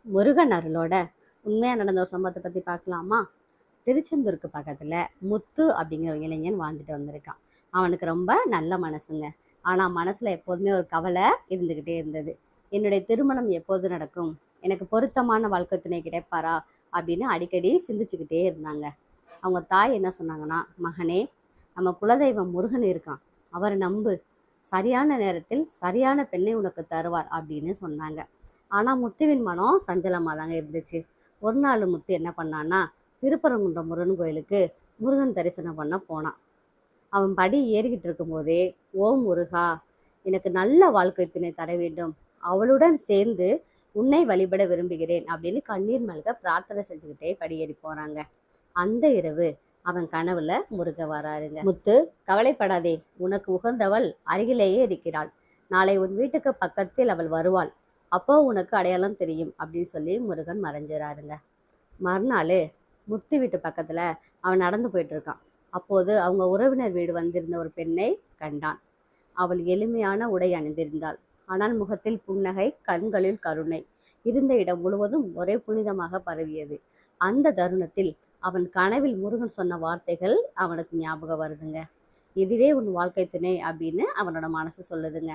முருகன் அருளோட உண்மையாக நடந்த ஒரு சம்பவத்தை பற்றி பார்க்கலாமா? திருச்செந்தூருக்கு பக்கத்தில் முத்து அப்படிங்கிற ஒரு இளைஞன் வாழ்ந்துட்டு வந்திருக்கான். அவனுக்கு ரொம்ப நல்ல மனசுங்க. ஆனால் மனசில் எப்போதுமே ஒரு கவலை இருந்துக்கிட்டே இருந்தது. என்னுடைய திருமணம் எப்போது நடக்கும், எனக்கு பொருத்தமான வாழ்க்கை துணை கிடைப்பாரா அப்படின்னு அடிக்கடி சிந்திச்சுக்கிட்டே இருந்தாங்க. அவங்க தாய் என்ன சொன்னாங்கன்னா, மகனே, நம்ம குலதெய்வம் முருகன் இருக்கான், அவரை நம்பு, சரியான நேரத்தில் சரியான பெண்ணை உனக்கு தருவார் அப்படின்னு சொன்னாங்க. ஆனால் முத்துவின் மனம் சஞ்சலமாக தாங்க இருந்துச்சு. ஒரு நாள் முத்து என்ன பண்ணான்னா, திருப்பரங்குன்றம் முருகன் கோயிலுக்கு முருகன் தரிசனம் பண்ண போனான். அவன் படி ஏறிக்கிட்டு இருக்கும்போதே, ஓ முருகா, எனக்கு நல்ல வாழ்க்கை துணை தர வேண்டும், அவளுடன் சேர்ந்து உன்னை வழிபட விரும்புகிறேன் அப்படின்னு கண்ணீர் மல்க பிரார்த்தனை செஞ்சுக்கிட்டே படியேறி போறாங்க. அந்த இரவு அவன் கனவுல முருக வராருங்க. முத்து, கவலைப்படாதே, உனக்கு உகந்தவள் அருகிலேயே இருக்கிறாள், நாளை உன் வீட்டுக்கு பக்கத்தில் அவள் வருவாள், அப்போ உனக்கு அடையாளம் தெரியும் அப்படின்னு சொல்லி முருகன் மறைஞ்சிறாருங்க. மறுநாள் முத்து வீட்டு பக்கத்தில் அவன் நடந்து போயிட்டு இருக்கான். அப்போது அவங்க உறவினர் வீடு வந்திருந்த ஒரு பெண்ணை கண்டான். அவள் எளிமையான உடை அணிந்திருந்தாள். ஆனால் முகத்தில் புன்னகை, கண்களில் கருணை. இருந்த இடம் முழுவதும் ஒரே புனிதமாக பரவியது. அந்த தருணத்தில் அவன் கனவில் முருகன் சொன்ன வார்த்தைகள் அவனுக்கு ஞாபகம் வருதுங்க. இதுவே உன் வாழ்க்கை துணை அப்படின்னு அவனோட மனசு சொல்லுதுங்க.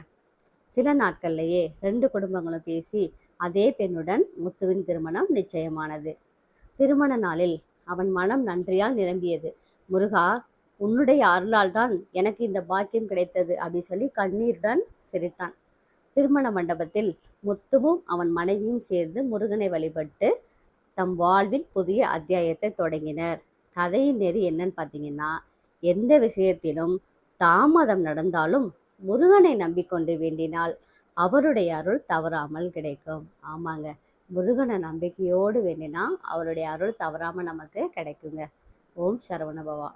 சில நாட்கள்லேயே 2 குடும்பங்களும் பேசி அதே பெண்ணுடன் முத்துவின் திருமணம் நிச்சயமானது. திருமண நாளில் அவன் மனம் நன்றியால் நிரம்பியது. முருகா, உன்னுடைய அருளால் தான் எனக்கு இந்த பாக்கியம் கிடைத்தது அப்படின்னு சொல்லி கண்ணீருடன் சிரித்தான். திருமண மண்டபத்தில் முத்துவும் அவன் மனைவியும் சேர்ந்து முருகனை வழிபட்டு தம் வாழ்வில் புதிய அத்தியாயத்தை தொடங்கினர். கதையின் நெறி என்னன்னு பார்த்தீங்கன்னா, எந்த விஷயத்திலும் தாமதம் நடந்தாலும் முருகனை நம்பிக்கொண்டு வேண்டினால் அவருடைய அருள் தவறாமல் கிடைக்கும். ஆமாங்க, முருகனை நம்பிக்கையோடு வேண்டினா அவருடைய அருள் தவறாமல் நமக்கு கிடைக்குங்க. ஓம் சரவணபவா.